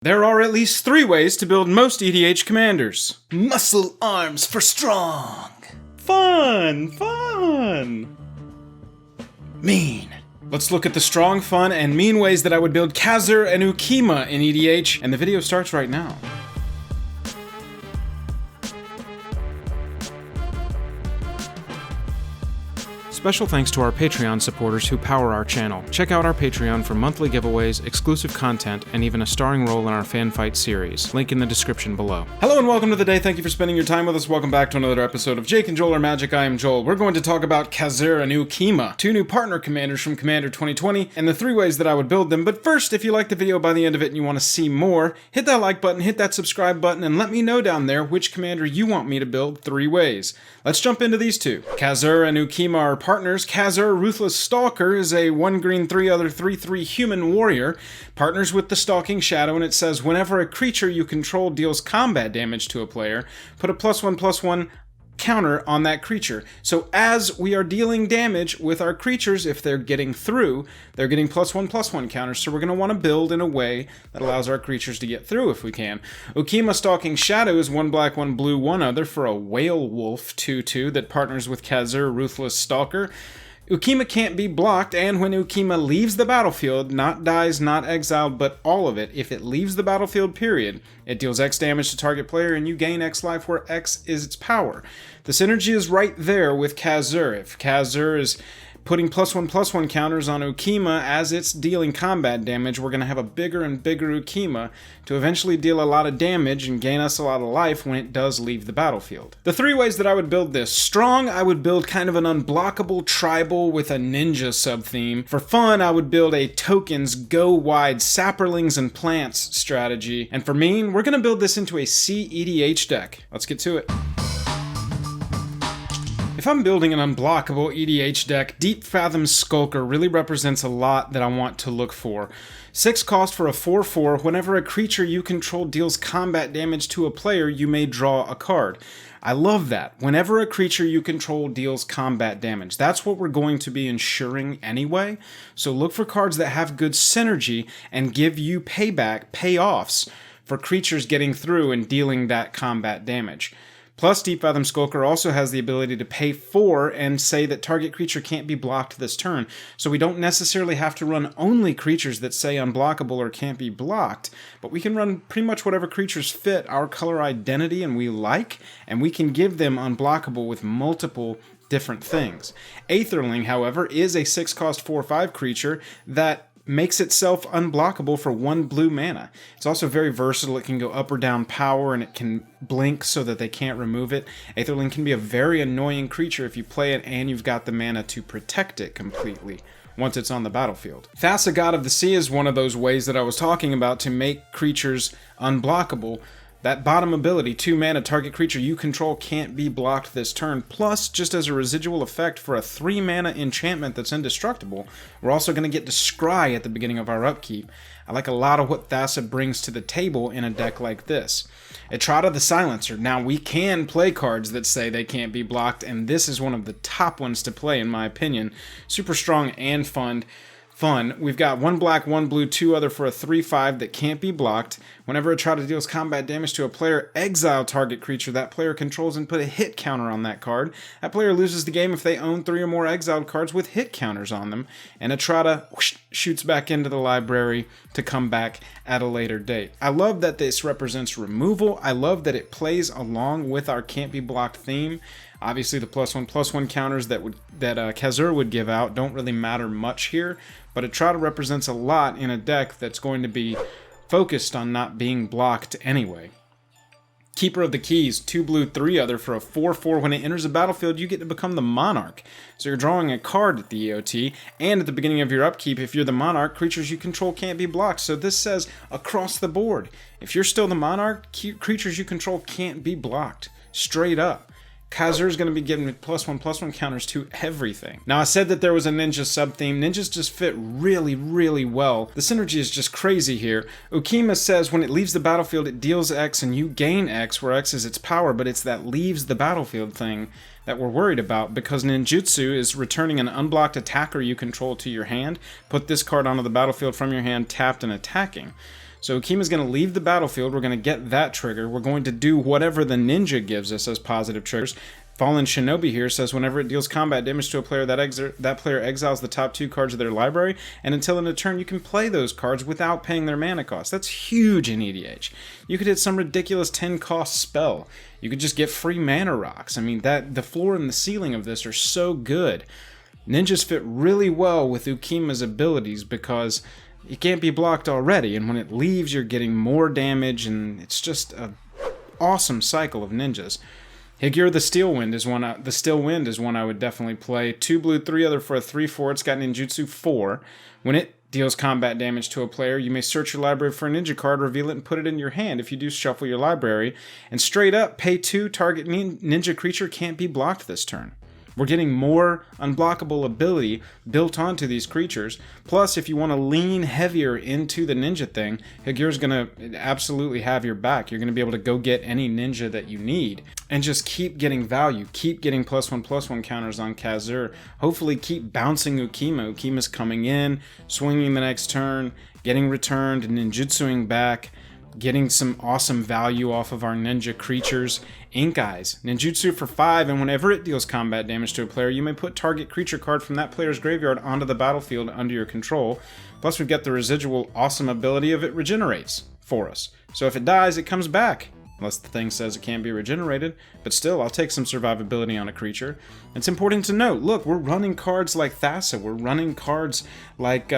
There are at least 3 ways to build most EDH commanders. Muscle arms for strong. Fun. Mean. Let's look at the strong, fun, and mean ways that I would build Cazur and Ukkima in EDH, and the video starts right now. Special thanks to our Patreon supporters who power our channel. Check out our Patreon for monthly giveaways, exclusive content, and even a starring role in our fan fight series. Link in the description below. Hello and welcome to the day. Thank you for spending your time with us. Welcome back to another episode of Jake and Joel Are Magic. I am Joel. We're going to talk about Cazur and Ukkima, 2 new partner commanders from Commander 2020, and the 3 ways that I would build them. But first, if you like the video by the end of it and you want to see more, hit that like button, hit that subscribe button, and let me know down there which commander you want me to build 3 ways. Let's jump into these 2. Cazur and Ukkima are partners. Cazur, Ruthless Stalker, is a 1 green 3 other 3/3 human warrior, partners with the Stalking Shadow, and it says whenever a creature you control deals combat damage to a player, put a +1/+1 counter on that creature. So as we are dealing damage with our creatures, if they're getting through, they're getting +1/+1 counters, so we're going to want to build in a way that allows our creatures to get through if we can. Ukkima Stalking Shadow is 1 black, 1 blue, 1 other for a Whale Wolf 2/2 that partners with Cazur, Ruthless Stalker. Ukkima can't be blocked, and when Ukkima leaves the battlefield, not dies, not exiled, but all of it, if it leaves the battlefield, period, it deals X damage to target player, and you gain X life where X is its power. The synergy is right there with Cazur. If Cazur is putting +1/+1 counters on Ukkima as it's dealing combat damage, we're going to have a bigger and bigger Ukkima to eventually deal a lot of damage and gain us a lot of life when it does leave the battlefield. The 3 ways that I would build this. Strong, I would build kind of an unblockable tribal with a ninja sub-theme. For fun, I would build a tokens go wide saplings and plants strategy. And for mean, we're going to build this into a cEDH deck. Let's get to it. If I'm building an unblockable EDH deck, Deep Fathom Skulker really represents a lot that I want to look for. 6 cost for a 4/4. Whenever a creature you control deals combat damage to a player, you may draw a card. I love that. Whenever a creature you control deals combat damage. That's what we're going to be ensuring anyway. So look for cards that have good synergy and give you payback, payoffs for creatures getting through and dealing that combat damage. Plus, Deep Fathom Skulker also has the ability to pay 4 and say that target creature can't be blocked this turn. So we don't necessarily have to run only creatures that say unblockable or can't be blocked, but we can run pretty much whatever creatures fit our color identity and we like, and we can give them unblockable with multiple different things. Aetherling, however, is a 6 cost 4/5 creature that makes itself unblockable for 1 blue mana. It's also very versatile. It can go up or down power, and it can blink so that they can't remove it. Aetherling can be a very annoying creature if you play it and you've got the mana to protect it completely once it's on the battlefield. Thassa, God of the Sea, is one of those ways that I was talking about to make creatures unblockable. That bottom ability, 2 mana, target creature you control can't be blocked this turn. Plus, just as a residual effect for a 3 mana enchantment that's indestructible, we're also going to get to Scry at the beginning of our upkeep. I like a lot of what Thassa brings to the table in a deck like this. Etrata the Silencer. Now, we can play cards that say they can't be blocked, and this is one of the top ones to play in my opinion. Super strong and fun. We've got 1 black, 1 blue, 2 other for a 3/5 that can't be blocked. Whenever Etrata deals combat damage to a player, exile target creature that player controls and put a hit counter on that card. That player loses the game if they own 3 or more exiled cards with hit counters on them, and Etrata shoots back into the library to come back at a later date. I love that this represents removal. I love that it plays along with our can't be blocked theme. Obviously, the +1/+1 counters that Cazur would give out don't really matter much here, but Etrata represents a lot in a deck that's going to be focused on not being blocked anyway. Keeper of the Keys, 2 blue, 3 other for a 4/4. When it enters the battlefield, you get to become the Monarch. So you're drawing a card at the EOT, and at the beginning of your upkeep, if you're the Monarch, creatures you control can't be blocked. So this says across the board, if you're still the Monarch, creatures you control can't be blocked. Straight up. Cazur is going to be giving +1/+1 counters to everything. Now, I said that there was a ninja sub-theme. Ninjas just fit really, really well. The synergy is just crazy here. Ukkima says when it leaves the battlefield, it deals X and you gain X, where X is its power, but it's that leaves the battlefield thing that we're worried about, because ninjutsu is returning an unblocked attacker you control to your hand. Put this card onto the battlefield from your hand, tapped and attacking. So Ukkima's going to leave the battlefield. We're going to get that trigger. We're going to do whatever the ninja gives us as positive triggers. Fallen Shinobi here says whenever it deals combat damage to a player, that player exiles the top 2 cards of their library, and until end of turn you can play those cards without paying their mana cost. That's huge in EDH. You could hit some ridiculous 10 cost spell. You could just get free mana rocks. I mean, the floor and the ceiling of this are so good. Ninjas fit really well with Ukkima's abilities because it can't be blocked already, and when it leaves you're getting more damage, and it's just an awesome cycle of ninjas. Higure the Steel Wind is one. The Steel Wind is one I would definitely play. 2 blue, 3 other for a 3/4. It's got ninjutsu 4. When it deals combat damage to a player, you may search your library for a ninja card, reveal it, and put it in your hand. If you do, shuffle your library. And straight up, pay 2. Target ninja creature can't be blocked this turn. We're getting more unblockable ability built onto these creatures. Plus, if you want to lean heavier into the ninja thing, Higure's going to absolutely have your back. You're going to be able to go get any ninja that you need and just keep getting value. Keep getting +1/+1 counters on Cazur. Hopefully keep bouncing Ukkima. Ukkima's coming in, swinging the next turn, getting returned, ninjutsuing back, getting some awesome value off of our ninja creatures. Ink Eyes. Ninjutsu for 5, and whenever it deals combat damage to a player, you may put target creature card from that player's graveyard onto the battlefield under your control. Plus, we've got the residual awesome ability of it regenerates for us. So if it dies, it comes back. Unless the thing says it can't be regenerated. But still, I'll take some survivability on a creature. It's important to note, look, we're running cards like Thassa. We're running cards like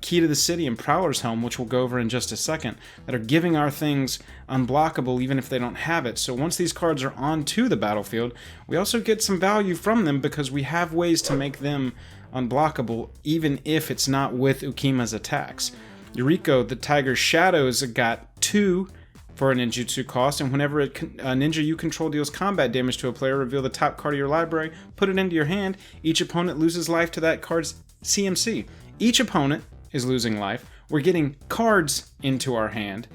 Key to the City and Prowler's Helm, which we'll go over in just a second, that are giving our things unblockable even if they don't have it. So once these cards are onto the battlefield, we also get some value from them because we have ways to make them unblockable even if it's not with Ukkima's attacks. Yuriko, the Tiger's Shadows, got 2 for a ninjutsu cost, and whenever a ninja you control deals combat damage to a player, reveal the top card of your library, put it into your hand. Each opponent loses life to that card's CMC. Each opponent is losing life. We're getting cards into our hand,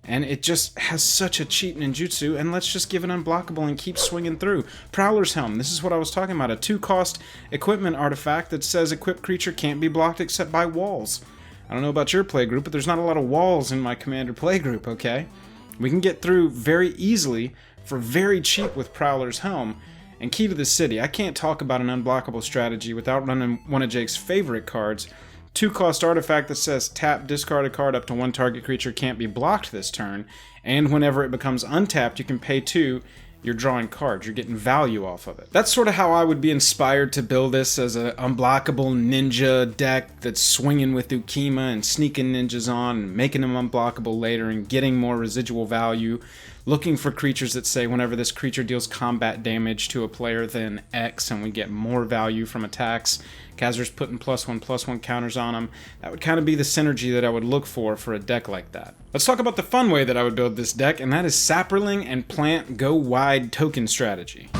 and it just has such a cheap ninjutsu, and let's just give it unblockable and keep swinging through. Prowler's Helm, this is what I was talking about, a 2-cost equipment artifact that says equipped creature can't be blocked except by walls. I don't know about your playgroup, but there's not a lot of walls in my Commander playgroup, okay? We can get through very easily for very cheap with Prowler's Helm. And Key to the City, I can't talk about an unblockable strategy without running one of Jake's favorite cards. 2-cost artifact that says tap, discard a card up to 1 target creature can't be blocked this turn. And whenever it becomes untapped, you can pay 2. You're drawing cards. You're getting value off of it. That's sort of how I would be inspired to build this as an unblockable ninja deck that's swinging with Ukkima and sneaking ninjas on and making them unblockable later and getting more residual value. Looking for creatures that say whenever this creature deals combat damage to a player, then X, and we get more value from attacks. Cazur's putting +1/+1 counters on them. That would kind of be the synergy that I would look for a deck like that. Let's talk about the fun way that I would build this deck, and that is saproling and plant go wide token strategy.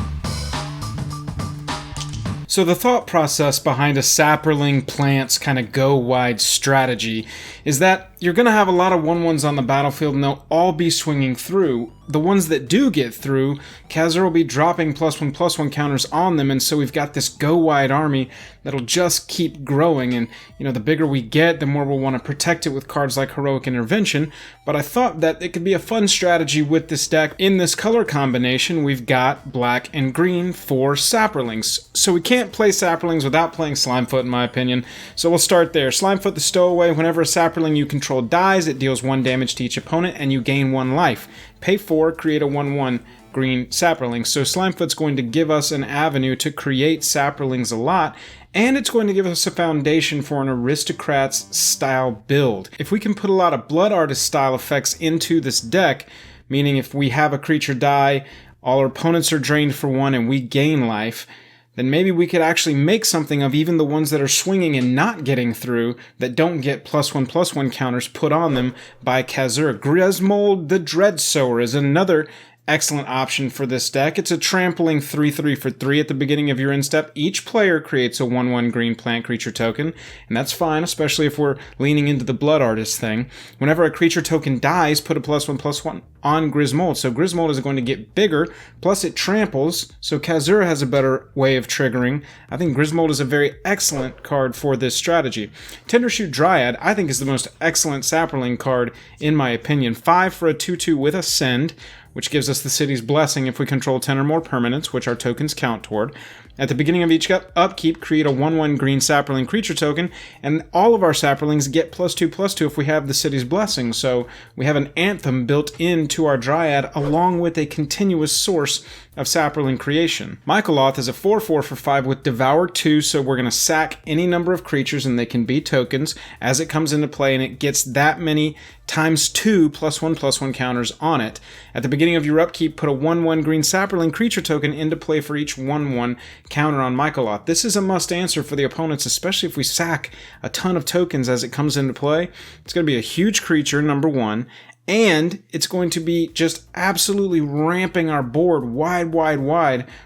So the thought process behind a saproling plants kind of go wide strategy is that you're going to have a lot of 1/1s on the battlefield and they'll all be swinging through. The ones that do get through, Cazur will be dropping +1/+1 counters on them, and so we've got this go wide army that'll just keep growing, and the bigger we get, the more we'll want to protect it with cards like Heroic Intervention. But I thought that it could be a fun strategy with this deck. In this color combination, we've got black and green for saprolings. So we can't play saprolings without playing Slimefoot, in my opinion. So we'll start there. Slimefoot the Stowaway. Whenever a saproling you control dies, it deals 1 damage to each opponent, and you gain 1 life. Pay 4, create a 1/1 green saproling. So Slimefoot's going to give us an avenue to create saprolings a lot, and it's going to give us a foundation for an Aristocrats style build. If we can put a lot of Blood Artist style effects into this deck, meaning if we have a creature die, all our opponents are drained for 1 and we gain life, then maybe we could actually make something of even the ones that are swinging and not getting through, that don't get +1/+1 counters put on them by Cazur. Grismold the Dreadsower is another excellent option for this deck. It's a trampling 3/3 for 3 at the beginning of your end step. Each player creates a 1/1 green plant creature token, and that's fine, especially if we're leaning into the Blood Artist thing. Whenever a creature token dies, put a +1/+1 on Grismold. So Grismold is going to get bigger, plus it tramples, so Cazur has a better way of triggering. I think Grismold is a very excellent card for this strategy. Tendershoot Dryad, I think, is the most excellent saproling card, in my opinion. 5 for a 2/2 with Ascend, which gives us the City's Blessing if we control 10 or more permanents, which our tokens count toward. At the beginning of each upkeep, create a 1/1 green saproling creature token, and all of our saprolings get +2/+2 if we have the City's Blessing. So we have an anthem built into our Dryad, along with a continuous source of saproling creation. Michaeloth is a 4/4 for 5 with Devour 2, so we're going to sack any number of creatures, and they can be tokens as it comes into play, and it gets that many times 2 +1/+1 counters on it. At the beginning of your upkeep, put a 1/1 green saproling creature token into play for each 1/1 counter on Michaeloth. This is a must answer for the opponents, especially if we sack a ton of tokens as it comes into play. It's going to be a huge creature, number one, and it's going to be just absolutely ramping our board wide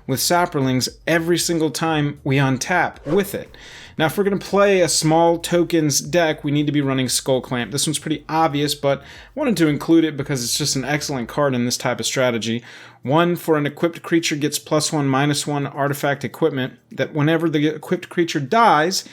with saprolings every single time we untap with it. Now, if we're going to play a small tokens deck, we need to be running Skull Clamp. This one's pretty obvious, but I wanted to include it because it's just an excellent card in this type of strategy. 1 for an equipped creature gets +1/-1 artifact equipment, that whenever the equipped creature dies,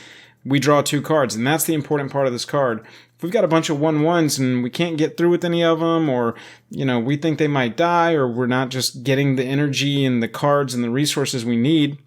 we draw 2 cards, and that's the important part of this card. If we've got a bunch of 1/1s and we can't get through with any of them, or, we think they might die, or we're not just getting the energy and the cards and the resources we need,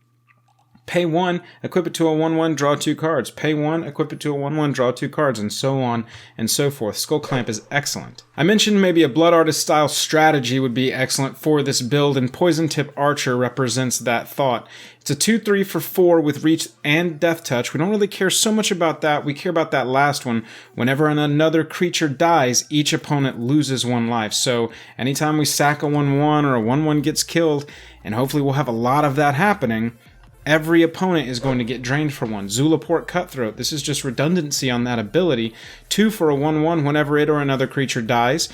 pay 1, equip it to a 1/1, draw 2 cards. Pay 1, equip it to a 1/1, draw 2 cards, and so on and so forth. Skull Clamp is excellent. I mentioned maybe a Blood Artist style strategy would be excellent for this build, and Poison Tip Archer represents that thought. It's a 2/3 for 4 with Reach and Death Touch. We don't really care so much about that. We care about that last one. Whenever another creature dies, each opponent loses 1 life. So anytime we sack a 1/1 or a 1/1 gets killed, and hopefully we'll have a lot of that happening, every opponent is going to get drained for 1. Zulaport Cutthroat, this is just redundancy on that ability. 2 for a 1/1 whenever it or another creature dies.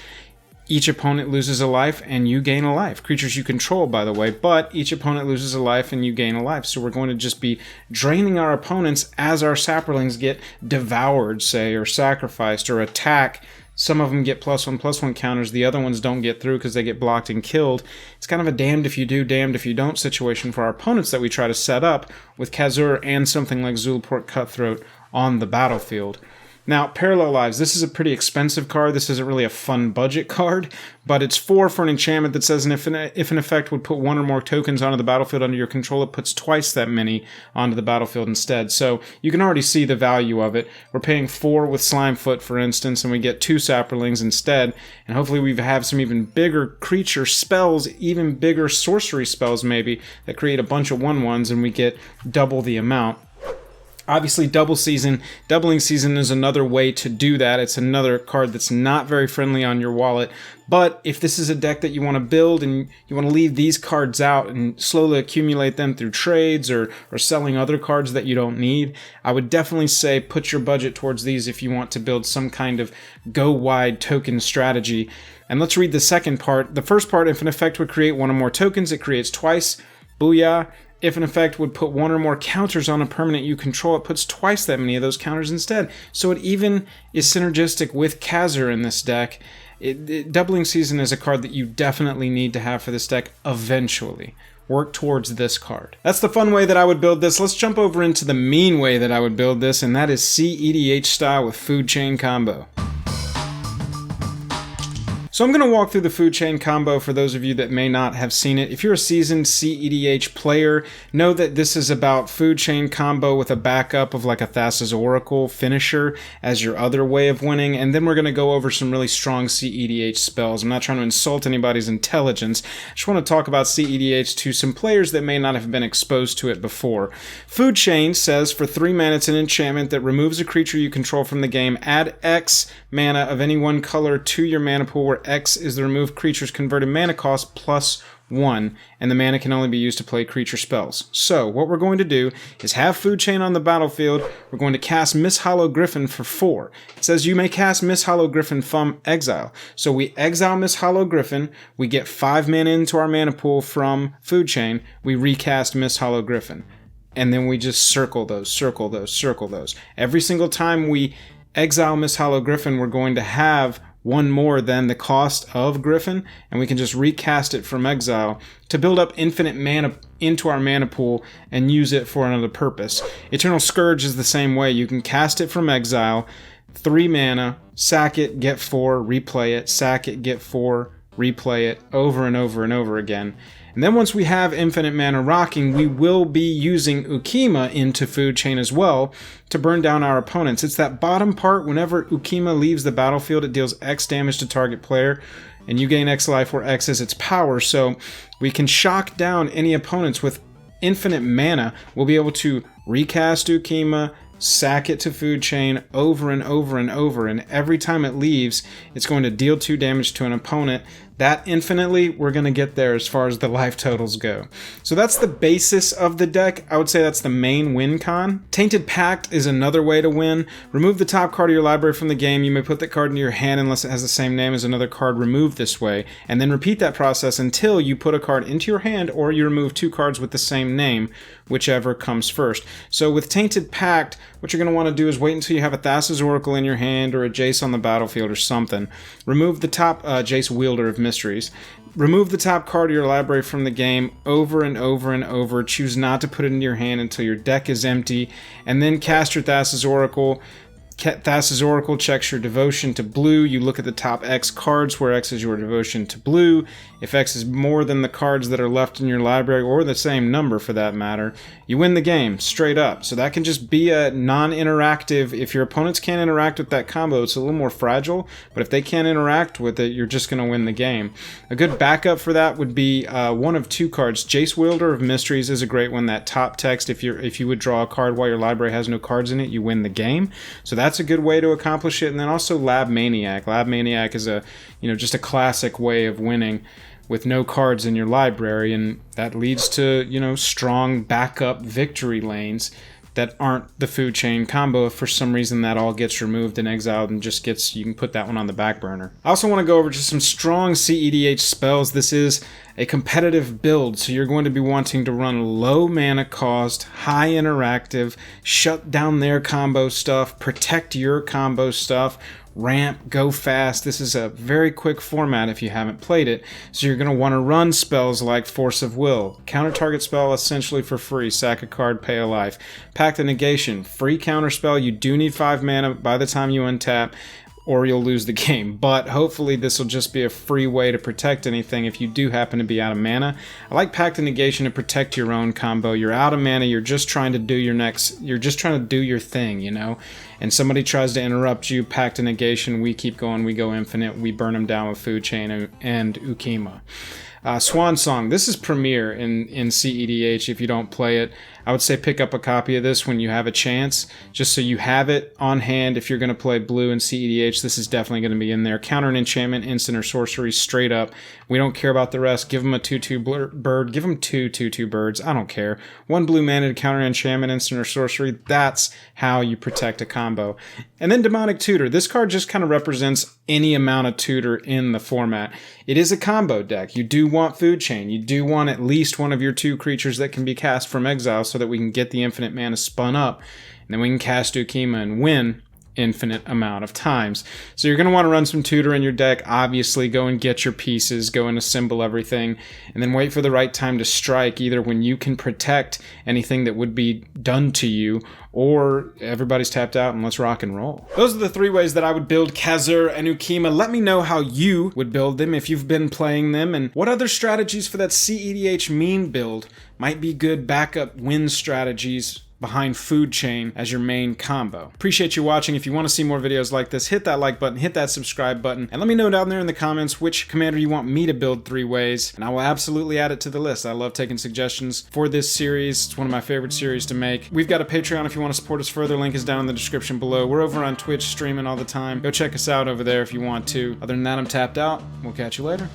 Each opponent loses a life and you gain a life. Creatures you control, by the way, but each opponent loses a life and you gain a life. So we're going to just be draining our opponents as our saprolings get devoured, say, or sacrificed, or attack. Some of them get +1/+1 counters. The other ones don't get through because they get blocked and killed. It's kind of a damned if you do, damned if you don't situation for our opponents that we try to set up with Cazur and something like Zulaport Cutthroat on the battlefield. Now, Parallel Lives, this is a pretty expensive card. This isn't really a fun budget card, but it's 4 for an enchantment that says if an effect would put 1 or more tokens onto the battlefield under your control, it puts twice that many onto the battlefield instead. So you can already see the value of it. We're paying 4 with Slimefoot, for instance, and we get 2 saprolings instead, and hopefully we have some even bigger creature spells, even bigger sorcery spells maybe, that create a bunch of 1/1s, and we get double the amount. Obviously, Doubling Season is another way to do that. It's another card that's not very friendly on your wallet. But if this is a deck that you want to build and you want to leave these cards out and slowly accumulate them through trades or selling other cards that you don't need, I would definitely say put your budget towards these if you want to build some kind of go-wide token strategy. And let's read the second part. The first part, if an effect would create 1 or more tokens, it creates twice. Booyah. If an effect would put 1 or more counters on a permanent you control, it puts twice that many of those counters instead. So it even is synergistic with Cazur in this deck. Doubling Season is a card that you definitely need to have for this deck eventually. Work towards this card. That's the fun way that I would build this. Let's jump over into the mean way that I would build this, and that is cEDH style with Food Chain Combo. So I'm going to walk through the Food Chain Combo for those of you that may not have seen it. If you're a seasoned cEDH player, know that this is about Food Chain Combo with a backup of like a Thassa's Oracle finisher as your other way of winning, and then we're going to go over some really strong cEDH spells. I'm not trying to insult anybody's intelligence. I just want to talk about cEDH to some players that may not have been exposed to it before. Food Chain says for 3 mana it's an enchantment that removes a creature you control from the game. Add X mana of any one color to your mana pool where X is the removed creature's converted mana cost plus 1, and the mana can only be used to play creature spells. So what we're going to do is have Food Chain on the battlefield. We're going to cast Misthollow Griffin for 4. It says you may cast Misthollow Griffin from exile. So we exile Misthollow Griffin, we get 5 mana into our mana pool from Food Chain, we recast Misthollow Griffin. And then we just circle those, circle those, circle those. Every single time we exile Misthollow Griffin, we're going to have one more than the cost of Griffin, and we can just recast it from exile to build up infinite mana into our mana pool and use it for another purpose. Eternal Scourge is the same way. You can cast it from exile, 3 mana, sack it, get 4, replay it, sack it, get 4, replay it over and over and over again. And then once we have infinite mana rocking, we will be using Ukkima into Food Chain as well to burn down our opponents. It's that bottom part. Whenever Ukkima leaves the battlefield, it deals X damage to target player, and you gain X life where X is its power. So we can shock down any opponents with infinite mana. We'll be able to recast Ukkima, sack it to Food Chain over and over and over, and every time it leaves, it's going to deal 2 damage to an opponent. That infinitely, we're going to get there as far as the life totals go. So that's the basis of the deck. I would say that's the main win con. Tainted Pact is another way to win. Remove the top card of your library from the game. You may put that card into your hand unless it has the same name as another card removed this way, and then repeat that process until you put a card into your hand or you remove 2 cards with the same name, whichever comes first. So with Tainted Pact, what you're going to want to do is wait until you have a Thassa's Oracle in your hand or a Jace on the battlefield or something. Remove the top Jace Wielder of Mysteries. Remove the top card of your library from the game over and over and over. Choose not to put it into your hand until your deck is empty, and then cast your Thassa's Oracle. Thassa's Oracle checks your devotion to blue. You look at the top X cards where X is your devotion to blue. If X is more than the cards that are left in your library, or the same number for that matter, you win the game straight up. So that can just be a non-interactive. If your opponents can't interact with that combo, it's a little more fragile, but if they can't interact with it, you're just going to win the game. A good backup for that would be one of 2 cards. Jace Wielder of Mysteries is a great one. That top text, if you would draw a card while your library has no cards in it, you win the game. So that's a good way to accomplish it. And then also Lab Maniac. Lab Maniac is just a classic way of winning with no cards in your library, and that leads to, strong backup victory lanes that aren't the Food Chain combo. If for some reason that all gets removed and exiled and you can put that one on the back burner. I also want to go over just some strong cEDH spells. This is a competitive build, so you're going to be wanting to run low mana cost, high interactive, shut down their combo stuff, protect your combo stuff, ramp, go fast. This is a very quick format if you haven't played it, so you're going to want to run spells like Force of Will, counter target spell essentially for free, sack a card, pay a life. Pact of Negation, free counter spell. You do need 5 mana by the time you untap, or you'll lose the game. But hopefully this will just be a free way to protect anything if you do happen to be out of mana. I like Pact of Negation to protect your own combo. You're out of mana, you're just trying to do your thing, and somebody tries to interrupt you. Pact of Negation, we keep going, we go infinite, we burn them down with Food Chain and Ukkima. Swan Song, this is premier in cEDH. If you don't play it, I would say pick up a copy of this when you have a chance, just so you have it on hand. If you're going to play blue in cEDH, this is definitely going to be in there. Counter an enchantment, instant, or sorcery straight up. We don't care about the rest. Give them a 2/2 bird. Give them 2 2/2 birds. I don't care. 1 blue mana to counter enchantment, instant, or sorcery. That's how you protect a combo. And then Demonic Tutor. This card just kind of represents any amount of tutor in the format. It is a combo deck. You do want Food Chain. You do want at least one of your 2 creatures that can be cast from exile so that we can get the infinite mana spun up, and then we can cast Ukkima and win infinite amount of times. So you're going to want to run some tutor in your deck. Obviously, go and get your pieces, go and assemble everything, and then wait for the right time to strike, either when you can protect anything that would be done to you, or everybody's tapped out and let's rock and roll. Those are the 3 ways that I would build Cazur and Ukkima. Let me know how you would build them if you've been playing them, and what other strategies for that cEDH meme build might be good backup win strategies behind food chain as your main combo. Appreciate you watching. If you want to see more videos like this, hit that like button, hit that subscribe button, and let me know down there in the comments which commander you want me to build 3 ways, and I will absolutely add it to the list. I love taking suggestions for this series. It's one of my favorite series to make. We've got a Patreon if you want to support us further. Link is down in the description below. We're over on Twitch streaming all the time. Go check us out over there if you want to. Other than that, I'm tapped out. We'll catch you later.